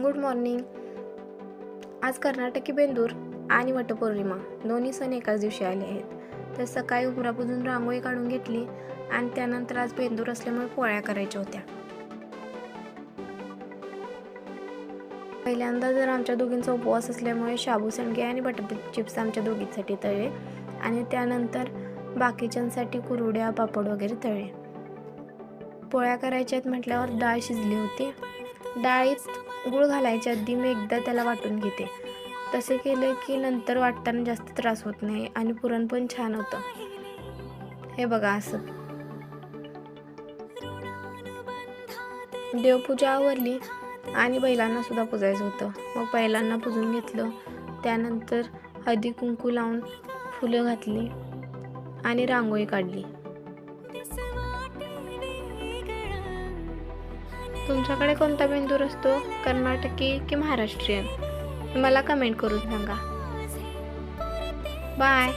Good morning. आज कर्नाटकी बेंदूर आणि वटपौर्णिमा दोन्ही सण एकाच दिवशी आले आहेत. तर सकाळी उंबरापासून रांगोळी काढून घेतली आणि त्यानंतर आज बेंदूर असल्यामुळे पोळ्या करायच्या होत्या. पहिल्यांदा जर आमच्या दोघींचा उपवास असल्यामुळे शाबू सांडगे आणि बटाटे चिप्स आमच्या दोघींसाठी तळले आणि त्यानंतर बाकीच्यांसाठी कुरड्या पापड वगैरे तळले. पोळ्या करायच्या आहेत म्हटल्यावर डाळ शिजली होती. डाळीत गूळ घालायच्या आधी मी एकदा त्याला वाटून घेते. तसे केले की नंतर वाटताना जास्त त्रास होत नाही आणि पुरण पण छान होतं. हे बघा असं. देवपूजा आवरली आणि बैलांना सुद्धा पुजायचं होतं. मग बैलांना पुजून घेतलं. त्यानंतर हळदी कुंकू लावून फुलं घातली आणि रांगोळी काढली. तुमच्याकडे कोणता बेंदूर असतो, कर्नाटकी की महाराष्ट्रीयन? मला कमेंट करून सांगा. बाय.